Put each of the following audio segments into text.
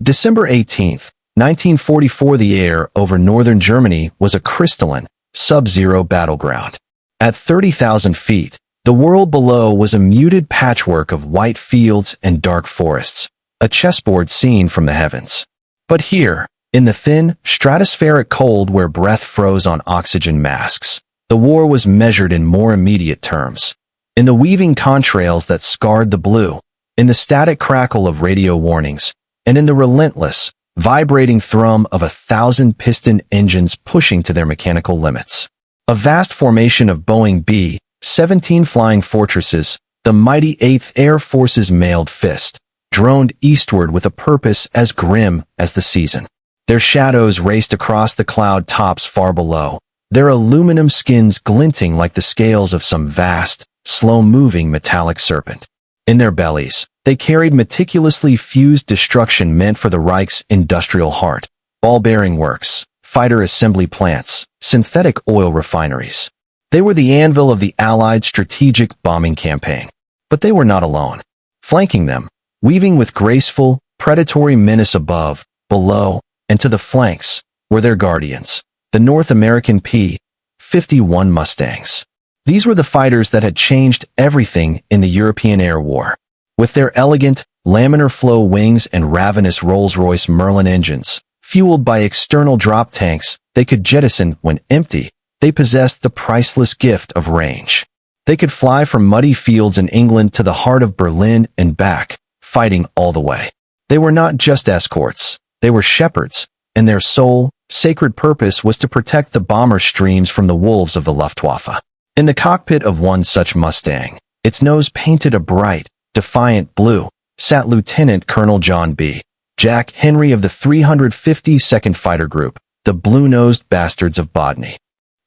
December 18, 1944. The air over northern Germany was a crystalline, sub-zero battleground. At 30,000 feet, the world below was a muted patchwork of white fields and dark forests, a chessboard seen from the heavens. But here, in the thin, stratospheric cold where breath froze on oxygen masks, the war was measured in more immediate terms. In the weaving contrails that scarred the blue, in the static crackle of radio warnings, and in the relentless, vibrating thrum of 1,000 piston engines pushing to their mechanical limits. A vast formation of Boeing B-17 flying fortresses, the mighty 8th Air Force's mailed fist, droned eastward with a purpose as grim as the season. Their shadows raced across the cloud tops far below, their aluminum skins glinting like the scales of some vast, slow-moving metallic serpent. In their bellies, they carried meticulously fused destruction meant for the Reich's industrial heart, ball-bearing works, fighter assembly plants, synthetic oil refineries. They were the anvil of the Allied strategic bombing campaign. But they were not alone. Flanking them, weaving with graceful, predatory menace above, below, and to the flanks, were their guardians, the North American P-51 Mustangs. These were the fighters that had changed everything in the European air war. With their elegant, laminar flow wings and ravenous Rolls-Royce Merlin engines, fueled by external drop tanks they could jettison when empty, they possessed the priceless gift of range. They could fly from muddy fields in England to the heart of Berlin and back, fighting all the way. They were not just escorts, they were shepherds, and their sole, sacred purpose was to protect the bomber streams from the wolves of the Luftwaffe. In the cockpit of one such Mustang, its nose painted a bright, defiant blue, sat Lieutenant Colonel John B. Jack Henry of the 352nd Fighter Group, the blue-nosed bastards of Bodney.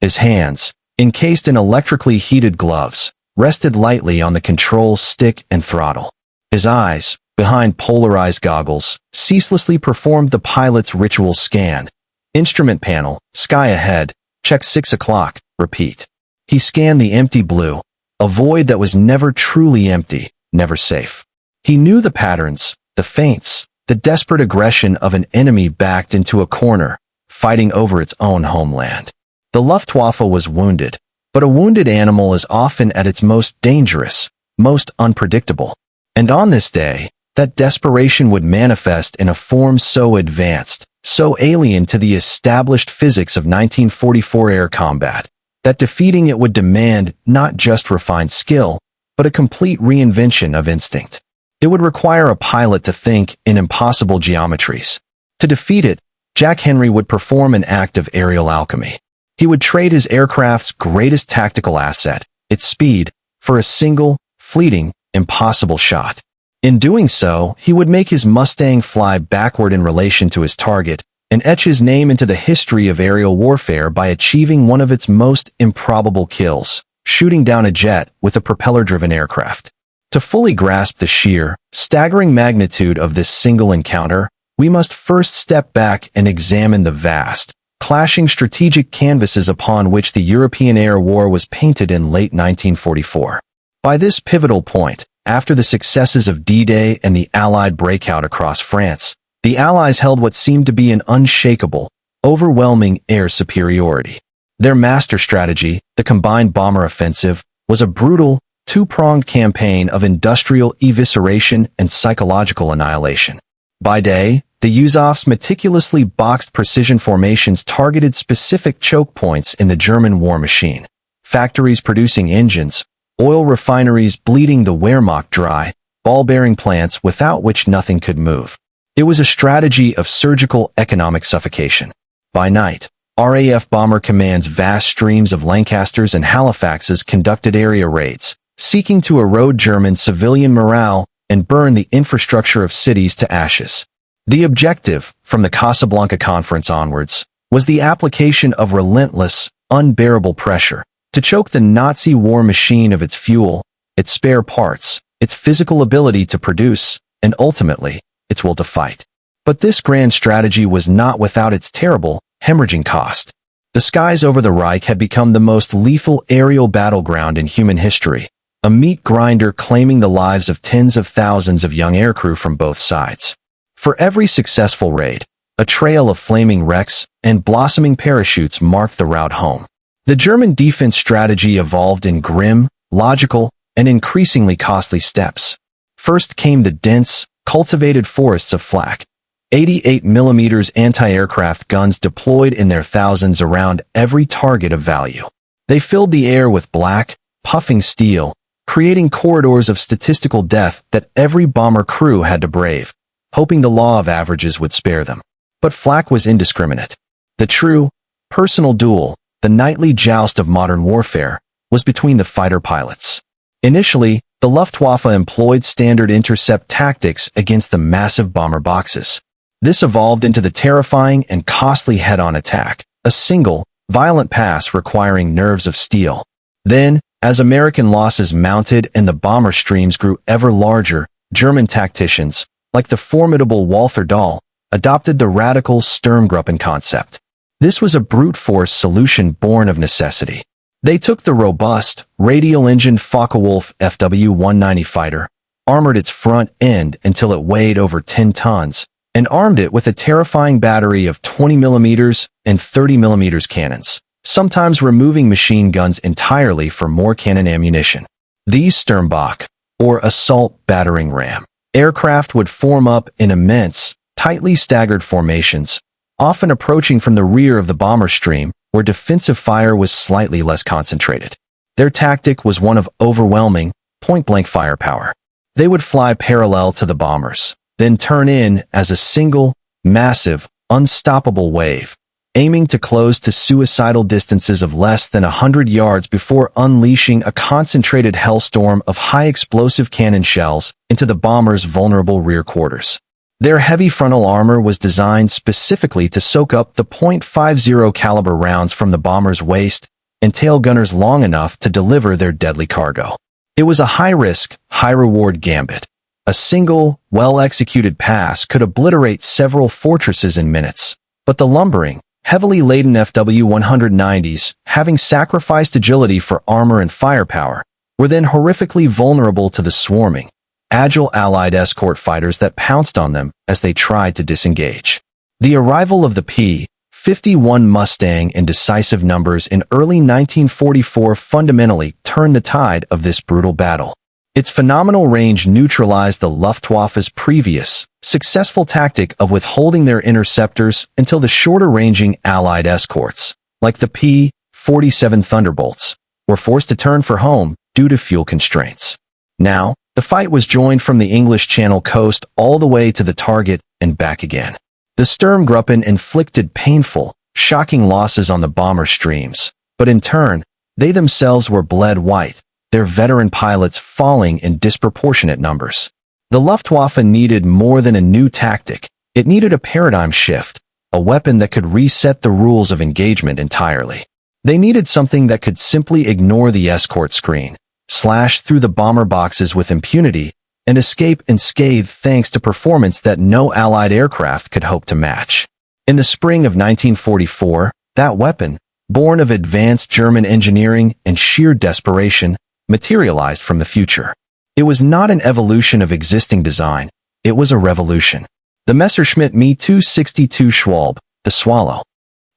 His hands, encased in electrically heated gloves, rested lightly on the control stick and throttle. His eyes, behind polarized goggles, ceaselessly performed the pilot's ritual scan. Instrument panel, sky ahead, check 6 o'clock, repeat. He scanned the empty blue, a void that was never truly empty, never safe. He knew the patterns, the feints, the desperate aggression of an enemy backed into a corner, fighting over its own homeland. The Luftwaffe was wounded, but a wounded animal is often at its most dangerous, most unpredictable. And on this day, that desperation would manifest in a form so advanced, so alien to the established physics of 1944 air combat, that defeating it would demand not just refined skill, but a complete reinvention of instinct. It would require a pilot to think in impossible geometries. To defeat it, Jack Henry would perform an act of aerial alchemy. He would trade his aircraft's greatest tactical asset, its speed, for a single, fleeting, impossible shot. In doing so, he would make his Mustang fly backward in relation to his target, and etch his name into the history of aerial warfare by achieving one of its most improbable kills, shooting down a jet with a propeller-driven aircraft. To fully grasp the sheer, staggering magnitude of this single encounter, we must first step back and examine the vast, clashing strategic canvases upon which the European air war was painted in late 1944. By this pivotal point, after the successes of D-Day and the Allied breakout across France, the Allies held what seemed to be an unshakable, overwhelming air superiority. Their master strategy, the combined bomber offensive, was a brutal, two-pronged campaign of industrial evisceration and psychological annihilation. By day, the USAF's meticulously boxed precision formations targeted specific choke points in the German war machine. Factories producing engines, oil refineries bleeding the Wehrmacht dry, ball-bearing plants without which nothing could move. It was a strategy of surgical economic suffocation. By night, RAF Bomber Command's vast streams of Lancasters and Halifaxes conducted area raids, seeking to erode German civilian morale and burn the infrastructure of cities to ashes. The objective, from the Casablanca Conference onwards, was the application of relentless, unbearable pressure to choke the Nazi war machine of its fuel, its spare parts, its physical ability to produce, and ultimately, its will to fight. But this grand strategy was not without its terrible, hemorrhaging cost. The skies over the Reich had become the most lethal aerial battleground in human history, a meat grinder claiming the lives of tens of thousands of young aircrew from both sides. For every successful raid, a trail of flaming wrecks and blossoming parachutes marked the route home. The German defense strategy evolved in grim, logical, and increasingly costly steps. First came the dense, cultivated forests of flak. 88mm anti-aircraft guns deployed in their thousands around every target of value. They filled the air with black, puffing steel, creating corridors of statistical death that every bomber crew had to brave, hoping the law of averages would spare them. But flak was indiscriminate. The true, personal duel, the nightly joust of modern warfare, was between the fighter pilots. Initially, the Luftwaffe employed standard intercept tactics against the massive bomber boxes. This evolved into the terrifying and costly head-on attack, a single, violent pass requiring nerves of steel. Then, as American losses mounted and the bomber streams grew ever larger, German tacticians, like the formidable Walther Dahl, adopted the radical Sturmgruppen concept. This was a brute force solution born of necessity. They took the robust, radial-engined Focke-Wulf FW-190 fighter, armored its front end until it weighed over 10 tons, and armed it with a terrifying battery of 20mm and 30mm cannons, sometimes removing machine guns entirely for more cannon ammunition. These Sturmbach, or assault battering ram, aircraft would form up in immense, tightly staggered formations, often approaching from the rear of the bomber stream, where defensive fire was slightly less concentrated. Their tactic was one of overwhelming, point-blank firepower. They would fly parallel to the bombers, then turn in as a single, massive, unstoppable wave, aiming to close to suicidal distances of less than 100 yards before unleashing a concentrated hellstorm of high-explosive cannon shells into the bombers' vulnerable rear quarters. Their heavy frontal armor was designed specifically to soak up the .50 caliber rounds from the bomber's waist and tail gunners long enough to deliver their deadly cargo. It was a high-risk, high-reward gambit. A single, well-executed pass could obliterate several fortresses in minutes, but the lumbering, heavily laden FW-190s, having sacrificed agility for armor and firepower, were then horrifically vulnerable to the swarming, agile Allied escort fighters that pounced on them as they tried to disengage. The arrival of the P-51 Mustang in decisive numbers in early 1944 fundamentally turned the tide of this brutal battle. Its phenomenal range neutralized the Luftwaffe's previous, successful tactic of withholding their interceptors until the shorter-ranging Allied escorts, like the P-47 Thunderbolts, were forced to turn for home due to fuel constraints. Now, the fight was joined from the English Channel coast all the way to the target and back again. The Sturmgruppen inflicted painful, shocking losses on the bomber streams, but in turn, they themselves were bled white, their veteran pilots falling in disproportionate numbers. The Luftwaffe needed more than a new tactic. It needed a paradigm shift, a weapon that could reset the rules of engagement entirely. They needed something that could simply ignore the escort screen, slash through the bomber boxes with impunity, and escape unscathed thanks to performance that no Allied aircraft could hope to match. In the spring of 1944, that weapon, born of advanced German engineering and sheer desperation, materialized from the future. It was not an evolution of existing design, it was a revolution. The Messerschmitt Me 262 Schwalbe, the Swallow.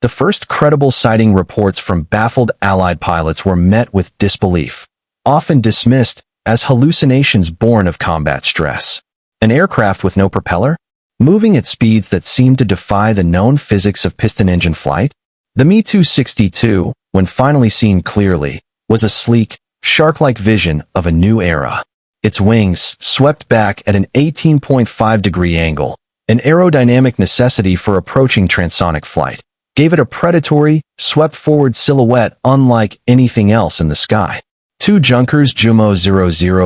The first credible sighting reports from baffled Allied pilots were met with disbelief, often dismissed as hallucinations born of combat stress. An aircraft with no propeller? Moving at speeds that seemed to defy the known physics of piston-engine flight? The Me 262, when finally seen clearly, was a sleek, shark-like vision of a new era. Its wings, swept back at an 18.5-degree angle, an aerodynamic necessity for approaching transonic flight, gave it a predatory, swept-forward silhouette unlike anything else in the sky. Two Junkers Jumo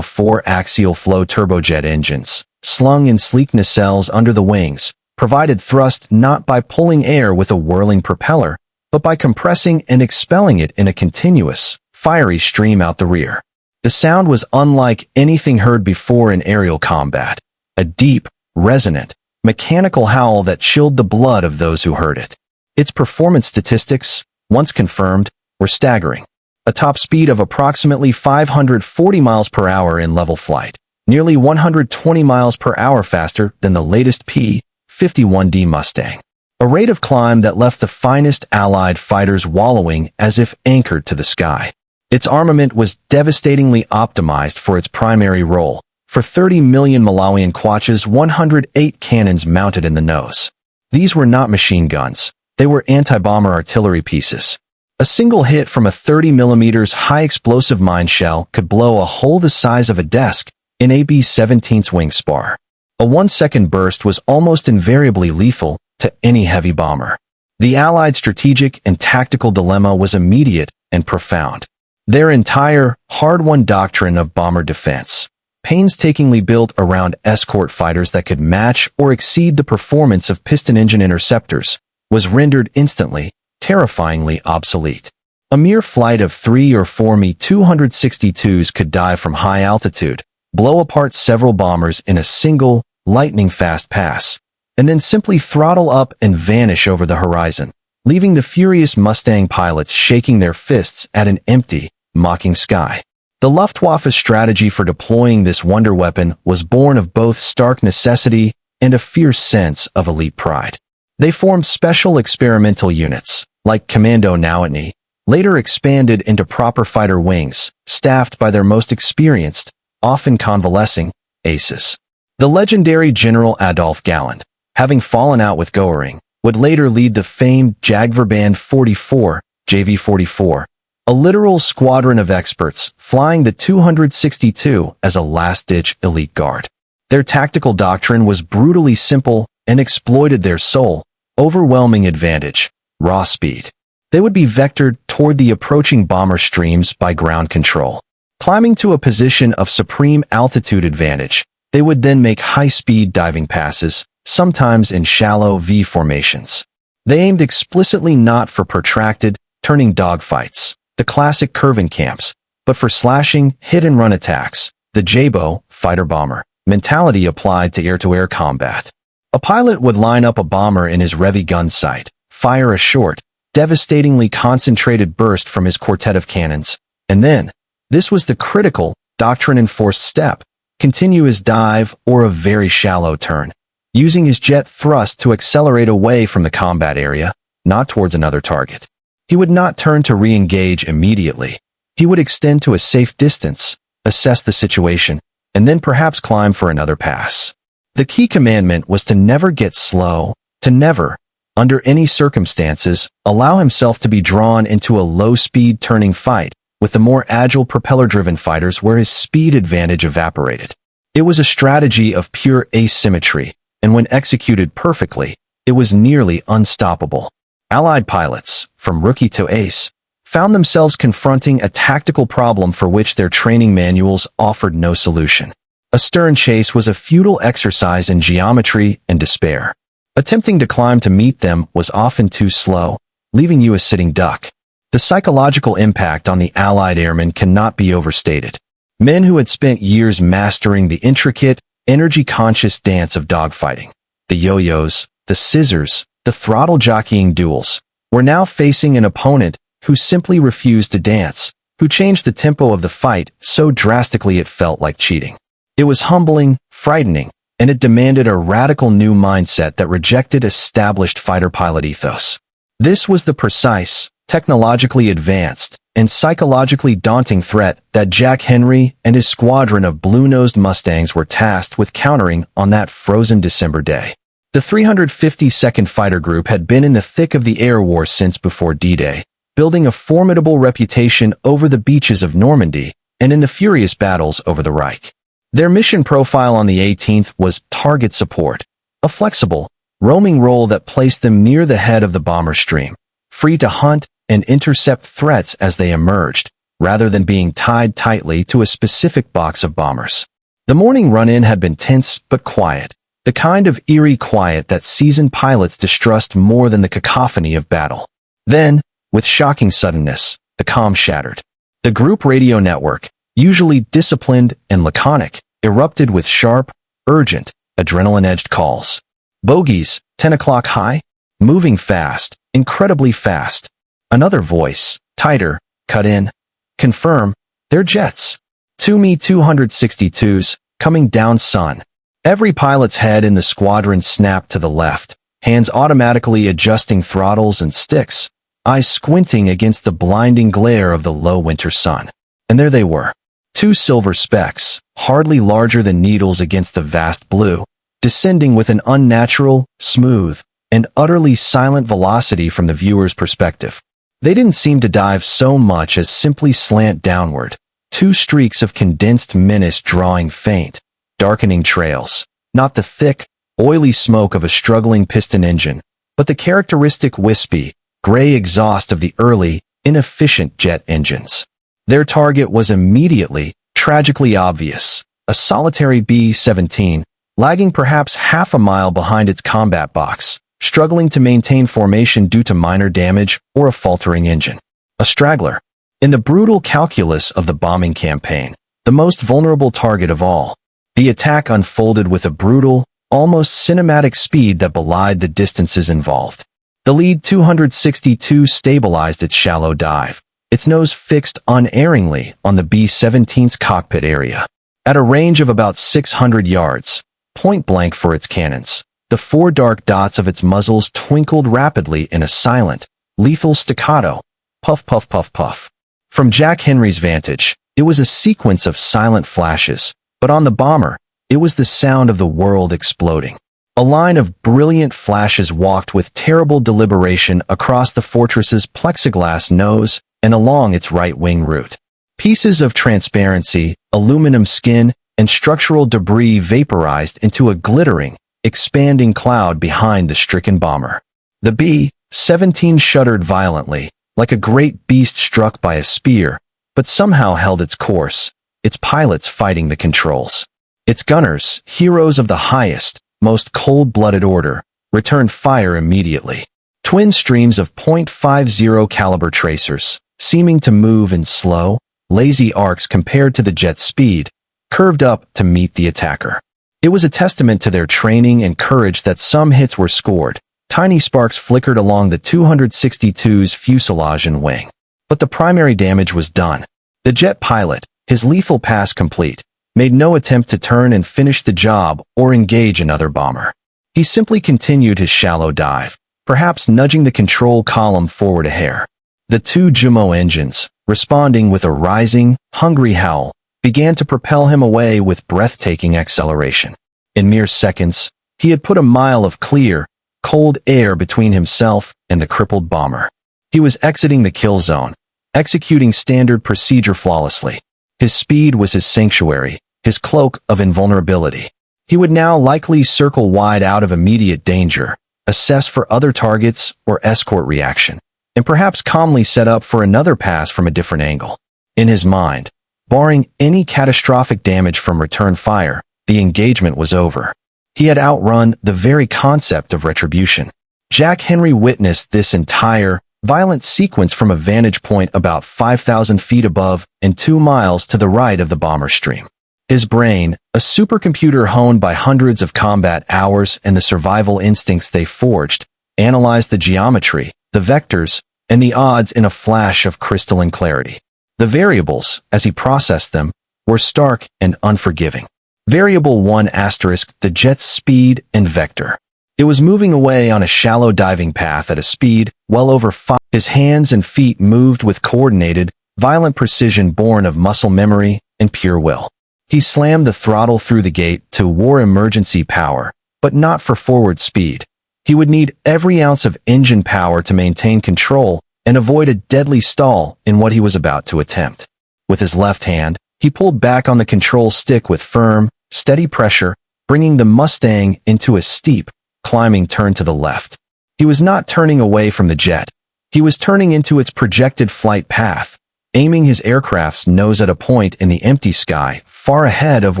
004 axial flow turbojet engines, slung in sleek nacelles under the wings, provided thrust not by pulling air with a whirling propeller, but by compressing and expelling it in a continuous, fiery stream out the rear. The sound was unlike anything heard before in aerial combat, a deep, resonant, mechanical howl that chilled the blood of those who heard it. Its performance statistics, once confirmed, were staggering. A top speed of approximately 540 miles per hour in level flight, nearly 120 miles per hour faster than the latest P-51 Mustang. A rate of climb that left the finest Allied fighters wallowing as if anchored to the sky. Its armament was devastatingly optimized for its primary role. For 30 million Malawian kwacha's 108 cannons mounted in the nose. These were not machine guns. They were anti-bomber artillery pieces. A single hit from a 30mm high-explosive mine shell could blow a hole the size of a desk in a B-17's wing spar. A 1-second burst was almost invariably lethal to any heavy bomber. The Allied strategic and tactical dilemma was immediate and profound. Their entire, hard-won doctrine of bomber defense, painstakingly built around escort fighters that could match or exceed the performance of piston-engine interceptors, was rendered instantly, terrifyingly obsolete. A mere flight of 3 or 4 Me-262s could dive from high altitude, blow apart several bombers in a single, lightning-fast pass, and then simply throttle up and vanish over the horizon, leaving the furious Mustang pilots shaking their fists at an empty, mocking sky. The Luftwaffe's strategy for deploying this wonder weapon was born of both stark necessity and a fierce sense of elite pride. They formed special experimental units, like Commando Nauatni, later expanded into proper fighter wings, staffed by their most experienced, often convalescing, aces. The legendary General Adolf Galland, having fallen out with Goering, would later lead the famed Jagdverband 44, JV-44, a literal squadron of experts flying the 262 as a last-ditch elite guard. Their tactical doctrine was brutally simple and exploited their sole, overwhelming advantage, raw speed. They would be vectored toward the approaching bomber streams by ground control. Climbing to a position of supreme altitude advantage, they would then make high-speed diving passes, sometimes in shallow V formations. They aimed explicitly not for protracted, turning dogfights, the classic curving camps, but for slashing, hit-and-run attacks, the JBO, fighter-bomber, mentality applied to air-to-air combat. A pilot would line up a bomber in his Revi gun sight, fire a short, devastatingly concentrated burst from his quartet of cannons, and then, this was the critical, doctrine-enforced step, continue his dive or a very shallow turn, using his jet thrust to accelerate away from the combat area, not towards another target. He would not turn to re-engage immediately. He would extend to a safe distance, assess the situation, and then perhaps climb for another pass. The key commandment was to never get slow, to never, under any circumstances, allow himself to be drawn into a low-speed turning fight with the more agile propeller-driven fighters where his speed advantage evaporated. It was a strategy of pure asymmetry, and when executed perfectly, it was nearly unstoppable. Allied pilots, from rookie to ace, found themselves confronting a tactical problem for which their training manuals offered no solution. A stern chase was a futile exercise in geometry and despair. Attempting to climb to meet them was often too slow, leaving you a sitting duck. The psychological impact on the Allied airmen cannot be overstated. Men who had spent years mastering the intricate, energy-conscious dance of dogfighting, the yo-yos, the scissors, the throttle jockeying duels, were now facing an opponent who simply refused to dance, who changed the tempo of the fight so drastically it felt like cheating. It was humbling, frightening, and it demanded a radical new mindset that rejected established fighter pilot ethos. This was the precise, technologically advanced, and psychologically daunting threat that Jack Henry and his squadron of blue-nosed Mustangs were tasked with countering on that frozen December day. The 352nd Fighter Group had been in the thick of the air war since before D-Day, building a formidable reputation over the beaches of Normandy and in the furious battles over the Reich. Their mission profile on the 18th was target support, a flexible, roaming role that placed them near the head of the bomber stream, free to hunt and intercept threats as they emerged, rather than being tied tightly to a specific box of bombers. The morning run-in had been tense but quiet, the kind of eerie quiet that seasoned pilots distrust more than the cacophony of battle. Then, with shocking suddenness, the calm shattered. The group radio network, usually disciplined and laconic, erupted with sharp, urgent, adrenaline-edged calls. Bogies, 10 o'clock high, moving fast, incredibly fast. Another voice, tighter, cut in. Confirm, they're jets. 2 Me-262s, coming down, son. Every pilot's head in the squadron snapped to the left, hands automatically adjusting throttles and sticks, eyes squinting against the blinding glare of the low winter sun. And there they were. Two silver specks, hardly larger than needles against the vast blue, descending with an unnatural, smooth, and utterly silent velocity from the viewer's perspective. They didn't seem to dive so much as simply slant downward, two streaks of condensed menace drawing faint, darkening trails, not the thick, oily smoke of a struggling piston engine, but the characteristic wispy, gray exhaust of the early, inefficient jet engines. Their target was immediately, tragically obvious, a solitary B-17, lagging perhaps half a mile behind its combat box, struggling to maintain formation due to minor damage or a faltering engine. A straggler. In the brutal calculus of the bombing campaign, the most vulnerable target of all, the attack unfolded with a brutal, almost cinematic speed that belied the distances involved. The lead 262 stabilized its shallow dive, its nose fixed unerringly on the B-17's cockpit area. At a range of about 600 yards, point blank for its cannons, the four dark dots of its muzzles twinkled rapidly in a silent, lethal staccato, puff puff puff puff. From Jack Henry's vantage, it was a sequence of silent flashes, but on the bomber, it was the sound of the world exploding. A line of brilliant flashes walked with terrible deliberation across the fortress's plexiglass nose and along its right wing route. Pieces of transparency, aluminum skin, and structural debris vaporized into a glittering, expanding cloud behind the stricken bomber. The B-17 shuddered violently, like a great beast struck by a spear, but somehow held its course, its pilots fighting the controls. Its gunners, heroes of the highest, most cold-blooded order, returned fire immediately. Twin streams of .50 caliber tracers, seeming to move in slow, lazy arcs compared to the jet's speed, curved up to meet the attacker. It was a testament to their training and courage that some hits were scored. Tiny sparks flickered along the 262's fuselage and wing. But the primary damage was done. The jet pilot, his lethal pass complete, made no attempt to turn and finish the job or engage another bomber. He simply continued his shallow dive, perhaps nudging the control column forward a hair. The two Jumo engines, responding with a rising, hungry howl, began to propel him away with breathtaking acceleration. In mere seconds, he had put a mile of clear, cold air between himself and the crippled bomber. He was exiting the kill zone, executing standard procedure flawlessly. His speed was his sanctuary, his cloak of invulnerability. He would now likely circle wide out of immediate danger, assess for other targets or escort reaction, and perhaps calmly set up for another pass from a different angle. In his mind, barring any catastrophic damage from return fire, the engagement was over. He had outrun the very concept of retribution. Jack Henry witnessed this entire, violent sequence from a vantage point about 5,000 feet above and 2 miles to the right of the bomber stream. His brain, a supercomputer honed by hundreds of combat hours and the survival instincts they forged, analyzed the geometry, the vectors, and the odds in a flash of crystalline clarity. The variables, as he processed them, were stark and unforgiving. Variable 1 asterisk the jet's speed and vector. It was moving away on a shallow diving path at a speed well over 5. His hands and feet moved with coordinated, violent precision born of muscle memory and pure will. He slammed the throttle through the gate to war emergency power, but not for forward speed. He would need every ounce of engine power to maintain control and avoid a deadly stall in what he was about to attempt. With his left hand, he pulled back on the control stick with firm, steady pressure, bringing the Mustang into a steep, climbing turn to the left. He was not turning away from the jet. He was turning into its projected flight path, aiming his aircraft's nose at a point in the empty sky far ahead of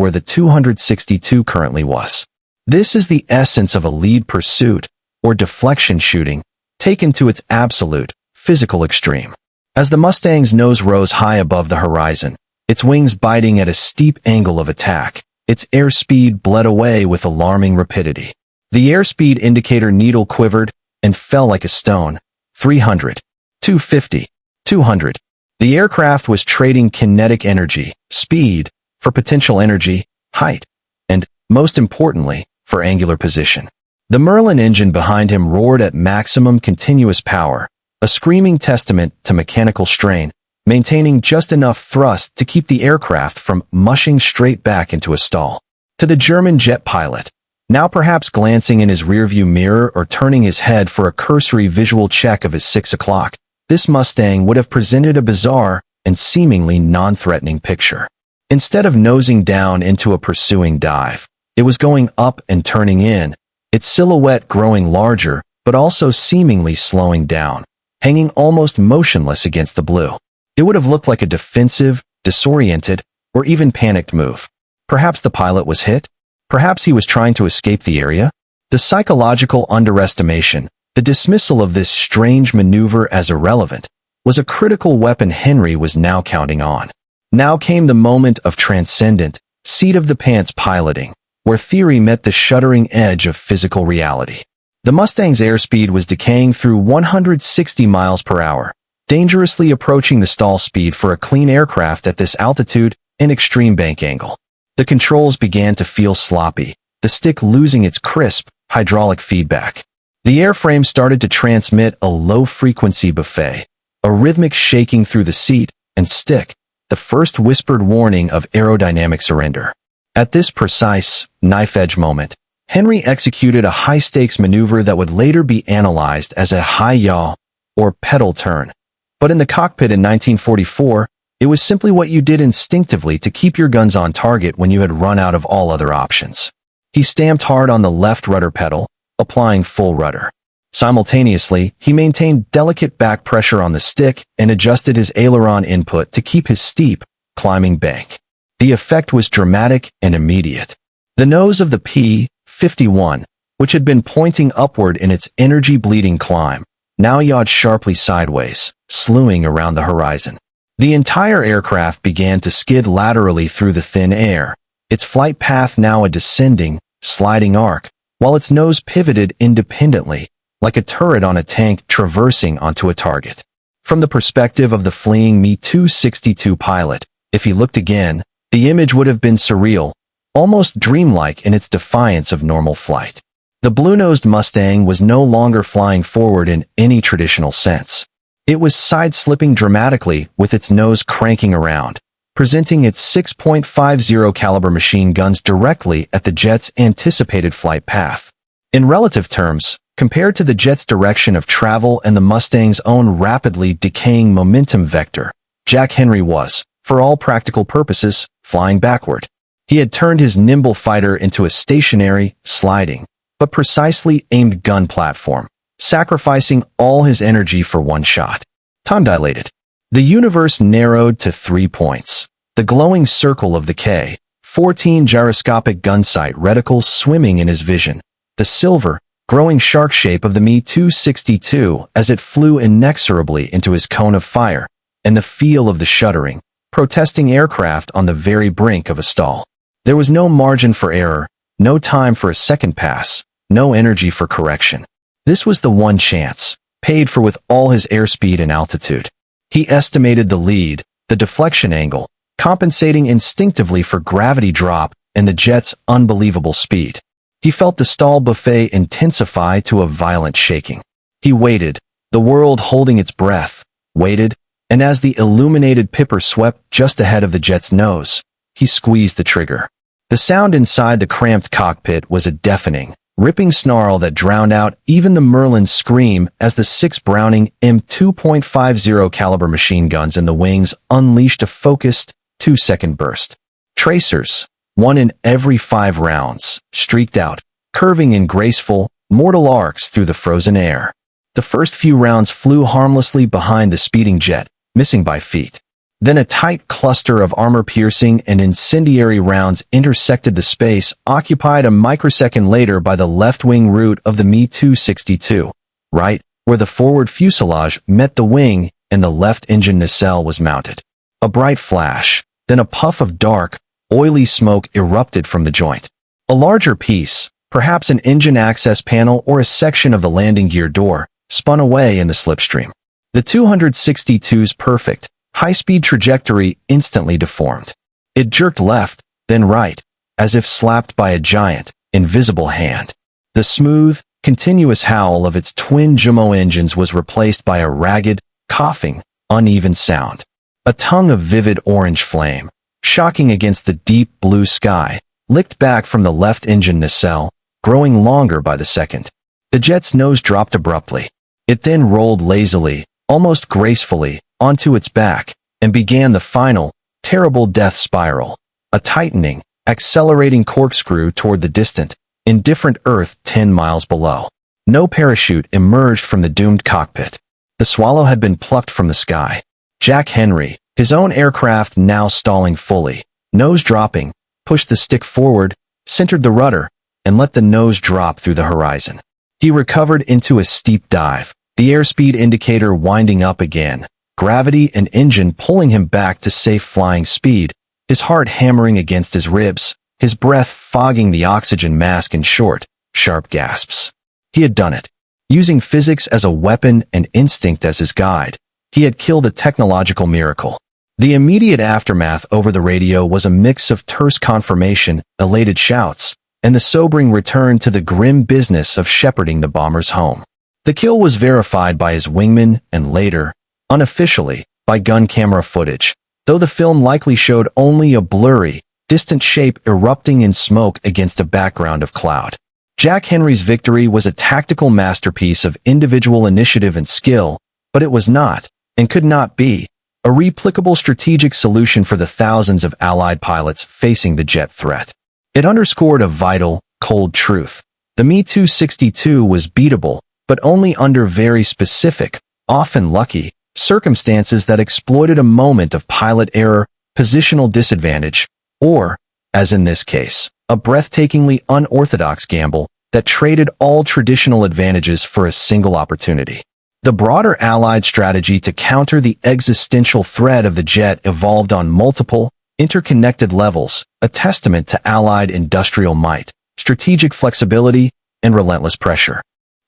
where the 262 currently was. This is the essence of a lead pursuit, or deflection shooting, taken to its absolute, physical extreme. As the Mustang's nose rose high above the horizon, its wings biting at a steep angle of attack, its airspeed bled away with alarming rapidity. The airspeed indicator needle quivered and fell like a stone. 300, 250, 200. The aircraft was trading kinetic energy, speed, for potential energy, height. most importantly, for angular position. The Merlin engine behind him roared at maximum continuous power, a screaming testament to mechanical strain, maintaining just enough thrust to keep the aircraft from mushing straight back into a stall. To the German jet pilot, now perhaps glancing in his rearview mirror or turning his head for a cursory visual check of his 6 o'clock, this Mustang would have presented a bizarre and seemingly non-threatening picture. Instead of nosing down into a pursuing dive, it was going up and turning in, its silhouette growing larger but also seemingly slowing down, hanging almost motionless against the blue. It would have looked like a defensive, disoriented, or even panicked move. Perhaps the pilot was hit? Perhaps he was trying to escape the area? The psychological underestimation, the dismissal of this strange maneuver as irrelevant, was a critical weapon Henry was now counting on. Now came the moment of transcendent, seat-of-the-pants piloting, where theory met the shuddering edge of physical reality. The Mustang's airspeed was decaying through 160 miles per hour, dangerously approaching the stall speed for a clean aircraft at this altitude and extreme bank angle. The controls began to feel sloppy, the stick losing its crisp, hydraulic feedback. The airframe started to transmit a low-frequency buffet, a rhythmic shaking through the seat and stick, the first whispered warning of aerodynamic surrender. At this precise, knife-edge moment, Henry executed a high-stakes maneuver that would later be analyzed as a high yaw, or pedal turn. But in the cockpit in 1944, it was simply what you did instinctively to keep your guns on target when you had run out of all other options. He stamped hard on the left rudder pedal, applying full rudder. Simultaneously, he maintained delicate back pressure on the stick and adjusted his aileron input to keep his steep, climbing bank. The effect was dramatic and immediate. The nose of the P-51, which had been pointing upward in its energy-bleeding climb, now yawed sharply sideways, slewing around the horizon. The entire aircraft began to skid laterally through the thin air, its flight path now a descending, sliding arc, while its nose pivoted independently, like a turret on a tank traversing onto a target. From the perspective of the fleeing Me-262 pilot, if he looked again, the image would have been surreal, almost dreamlike in its defiance of normal flight. The blue-nosed Mustang was no longer flying forward in any traditional sense. It was side-slipping dramatically with its nose cranking around, presenting its 6.50 caliber machine guns directly at the jet's anticipated flight path. In relative terms, compared to the jet's direction of travel and the Mustang's own rapidly decaying momentum vector, Jack Henry was, for all practical purposes, flying backward. He had turned his nimble fighter into a stationary, sliding, but precisely aimed gun platform, sacrificing all his energy for one shot. Time dilated. The universe narrowed to 3 points. The glowing circle of the K-14 gyroscopic gun sight reticles swimming in his vision. The silver, growing shark shape of the Me-262 as it flew inexorably into his cone of fire, and the feel of the shuddering, protesting aircraft on the very brink of a stall. There was no margin for error, no time for a second pass, no energy for correction. This was the one chance, paid for with all his airspeed and altitude. He estimated the lead, the deflection angle, compensating instinctively for gravity drop and the jet's unbelievable speed. He felt the stall buffet intensify to a violent shaking. He waited, the world holding its breath, waited, and as the illuminated pipper swept just ahead of the jet's nose, he squeezed the trigger. The sound inside the cramped cockpit was a deafening, ripping snarl that drowned out even the Merlin's scream as the 6 Browning M2.50 caliber machine guns in the wings unleashed a focused, 2-second burst. Tracers, 1 in every 5 rounds, streaked out, curving in graceful, mortal arcs through the frozen air. The first few rounds flew harmlessly behind the speeding jet, missing by feet. Then a tight cluster of armor-piercing and incendiary rounds intersected the space occupied a microsecond later by the left-wing root of the Me-262, right where the forward fuselage met the wing and the left engine nacelle was mounted. A bright flash, then a puff of dark, oily smoke erupted from the joint. A larger piece, perhaps an engine access panel or a section of the landing gear door, spun away in the slipstream. The 262's perfect, high-speed trajectory instantly deformed. It jerked left, then right, as if slapped by a giant, invisible hand. The smooth, continuous howl of its twin Jumo engines was replaced by a ragged, coughing, uneven sound. A tongue of vivid orange flame, shocking against the deep blue sky, licked back from the left engine nacelle, growing longer by the second. The jet's nose dropped abruptly. It then rolled lazily, almost gracefully, onto its back, and began the final, terrible death spiral, a tightening, accelerating corkscrew toward the distant, indifferent Earth 10 miles below. No parachute emerged from the doomed cockpit. The Swallow had been plucked from the sky. Jack Henry, his own aircraft now stalling fully, nose dropping, pushed the stick forward, centered the rudder, and let the nose drop through the horizon. He recovered into a steep dive, the airspeed indicator winding up again, gravity and engine pulling him back to safe flying speed, his heart hammering against his ribs, his breath fogging the oxygen mask in short, sharp gasps. He had done it. Using physics as a weapon and instinct as his guide, he had killed a technological miracle. The immediate aftermath over the radio was a mix of terse confirmation, elated shouts, and the sobering return to the grim business of shepherding the bomber's home. The kill was verified by his wingman and later, unofficially, by gun camera footage, though the film likely showed only a blurry, distant shape erupting in smoke against a background of cloud. Jack Henry's victory was a tactical masterpiece of individual initiative and skill, but it was not, and could not be, a replicable strategic solution for the thousands of Allied pilots facing the jet threat. It underscored a vital, cold truth. The Me-262 was beatable, but only under very specific, often lucky, circumstances that exploited a moment of pilot error, positional disadvantage, or, as in this case, a breathtakingly unorthodox gamble that traded all traditional advantages for a single opportunity. The broader Allied strategy to counter the existential threat of the jet evolved on multiple, interconnected levels, a testament to Allied industrial might, strategic flexibility, and relentless pressure.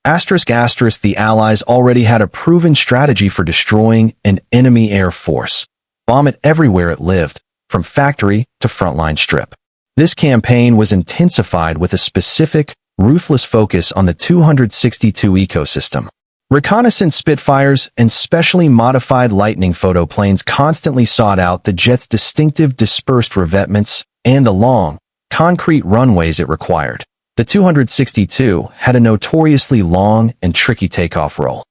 The Allies already had a proven strategy for destroying an enemy air force. Bomb it everywhere it lived, from factory to frontline strip. This campaign was intensified with a specific, ruthless focus on the 262 ecosystem. Reconnaissance Spitfires and specially modified Lightning photoplanes constantly sought out the jet's distinctive dispersed revetments and the long, concrete runways it required. The 262 had a notoriously long and tricky takeoff roll.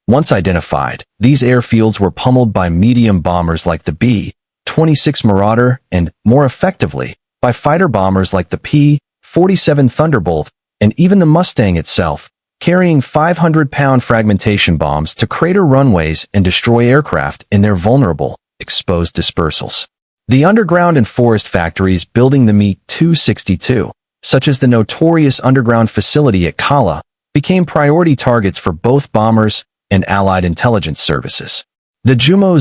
Once identified, these airfields were pummeled by medium bombers like the B-26 Marauder and, more effectively, by fighter bombers like the P-47 Thunderbolt and even the Mustang itself, carrying 500-pound fragmentation bombs to crater runways and destroy aircraft in their vulnerable, exposed dispersals. The underground and forest factories building the Me-262, such as the notorious underground facility at Kala, became priority targets for both bombers and Allied intelligence services. The Jumo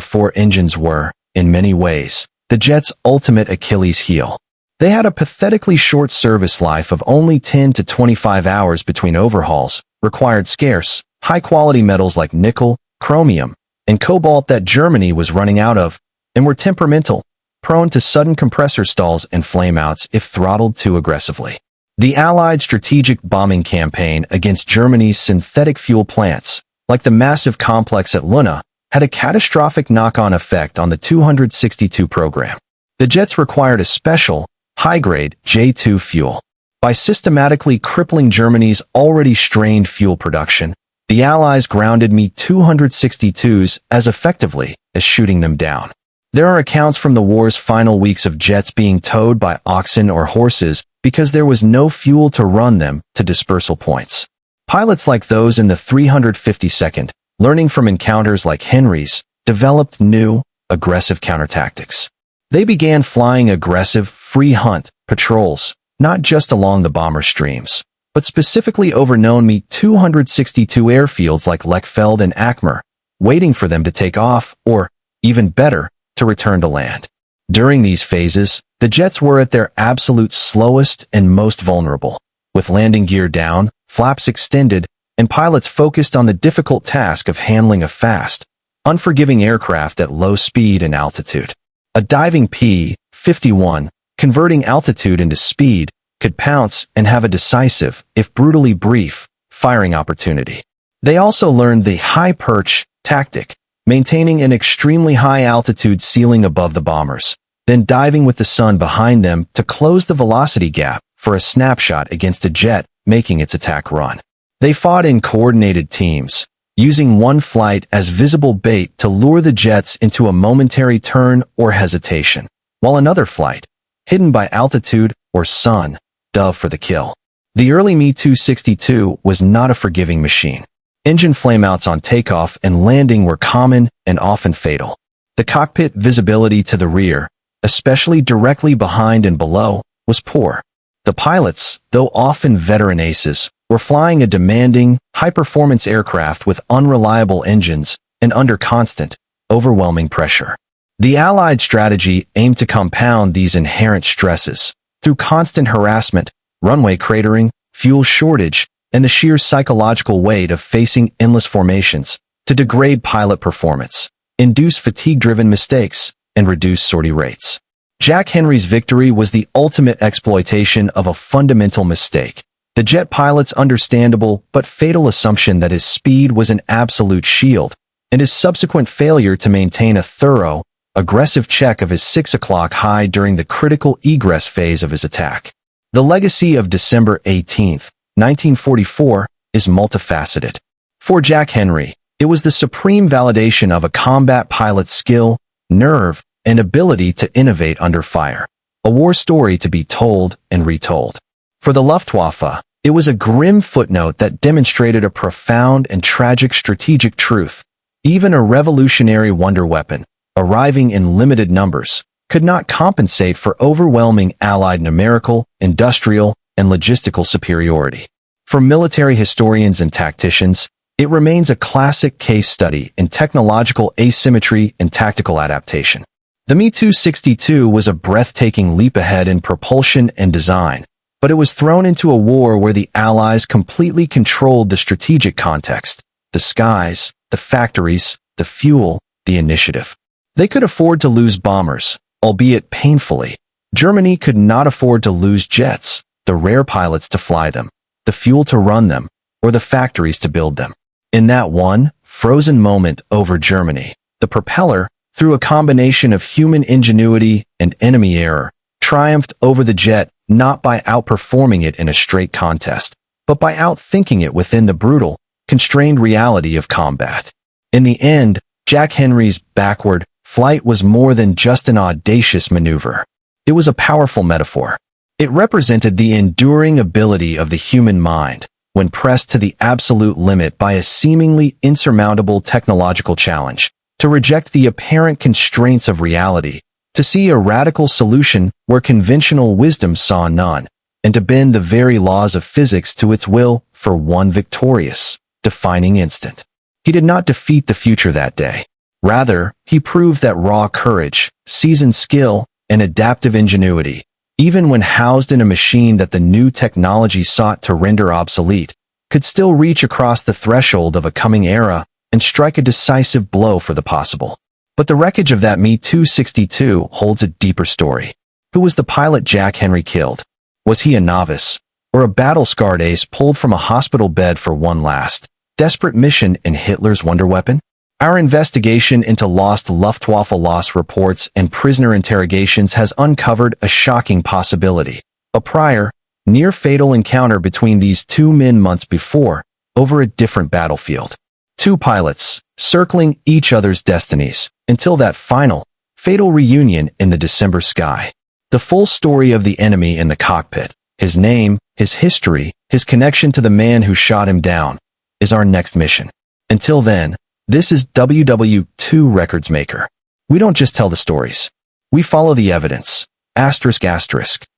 004 engines were, in many ways, the jet's ultimate Achilles heel. They had a pathetically short service life of only 10 to 25 hours between overhauls, required scarce, high-quality metals like nickel, chromium, and cobalt that Germany was running out of, and were temperamental, prone to sudden compressor stalls and flameouts if throttled too aggressively. The Allied strategic bombing campaign against Germany's synthetic fuel plants, like the massive complex at Luna, had a catastrophic knock-on effect on the 262 program. The jets required a special, high-grade J2 fuel. By systematically crippling Germany's already strained fuel production, the Allies grounded Me-262s as effectively as shooting them down. There are accounts from the war's final weeks of jets being towed by oxen or horses because there was no fuel to run them to dispersal points. Pilots like those in the 352nd, learning from encounters like Henry's, developed new, aggressive countертactics. They began flying aggressive, free hunt patrols, not just along the bomber streams, but specifically over known Me-262 airfields like Lechfeld and Akmer, waiting for them to take off or, even better, to return to land. During these phases, the jets were at their absolute slowest and most vulnerable, with landing gear down, flaps extended, and pilots focused on the difficult task of handling a fast, unforgiving aircraft at low speed and altitude. A diving P-51 converting altitude into speed, could pounce and have a decisive, if brutally brief, firing opportunity. They also learned the high perch tactic, maintaining an extremely high altitude ceiling above the bombers, then diving with the sun behind them to close the velocity gap for a snapshot against a jet making its attack run. They fought in coordinated teams, using one flight as visible bait to lure the jets into a momentary turn or hesitation, while another flight, hidden by altitude or sun, dove for the kill. The early Me-262 was not a forgiving machine. Engine flameouts on takeoff and landing were common and often fatal. The cockpit visibility to the rear, especially directly behind and below, was poor. The pilots, though often veteran aces, were flying a demanding, high-performance aircraft with unreliable engines and under constant, overwhelming pressure. The Allied strategy aimed to compound these inherent stresses through constant harassment, runway cratering, fuel shortage, and the sheer psychological weight of facing endless formations to degrade pilot performance, induce fatigue-driven mistakes, and reduce sortie rates. Jack Henry's victory was the ultimate exploitation of a fundamental mistake. The jet pilot's understandable but fatal assumption that his speed was an absolute shield, and his subsequent failure to maintain a thorough, aggressive check of his 6 o'clock high during the critical egress phase of his attack. The legacy of December 18, 1944, is multifaceted. For Jack Henry, it was the supreme validation of a combat pilot's skill, nerve, and ability to innovate under fire, a war story to be told and retold. For the Luftwaffe, it was a grim footnote that demonstrated a profound and tragic strategic truth. Even a revolutionary wonder weapon, arriving in limited numbers, could not compensate for overwhelming Allied numerical, industrial, and logistical superiority. For military historians and tacticians, it remains a classic case study in technological asymmetry and tactical adaptation. The Me-262 was a breathtaking leap ahead in propulsion and design, but it was thrown into a war where the Allies completely controlled the strategic context, the skies, the factories, the fuel, the initiative. They could afford to lose bombers, albeit painfully. Germany could not afford to lose jets, the rare pilots to fly them, the fuel to run them, or the factories to build them. In that one, frozen moment over Germany, the propeller, through a combination of human ingenuity and enemy error, triumphed over the jet not by outperforming it in a straight contest, but by outthinking it within the brutal, constrained reality of combat. In the end, Jack Henry's backward flight was more than just an audacious maneuver. It was a powerful metaphor. It represented the enduring ability of the human mind, when pressed to the absolute limit by a seemingly insurmountable technological challenge, to reject the apparent constraints of reality, to see a radical solution where conventional wisdom saw none, and to bend the very laws of physics to its will for one victorious, defining instant. He did not defeat the future that day. Rather, he proved that raw courage, seasoned skill, and adaptive ingenuity, even when housed in a machine that the new technology sought to render obsolete, could still reach across the threshold of a coming era and strike a decisive blow for the possible. But the wreckage of that Me-262 holds a deeper story. Who was the pilot Jack Henry killed? Was he a novice, or a battle-scarred ace pulled from a hospital bed for one last, desperate mission in Hitler's wonder weapon? Our investigation into lost Luftwaffe loss reports and prisoner interrogations has uncovered a shocking possibility. A prior, near-fatal encounter between these two men months before, over a different battlefield. Two pilots, circling each other's destinies, until that final, fatal reunion in the December sky. The full story of the enemy in the cockpit, his name, his history, his connection to the man who shot him down, is our next mission. Until then, this is WWII Records Maker. We don't just tell the stories. We follow the evidence. ***.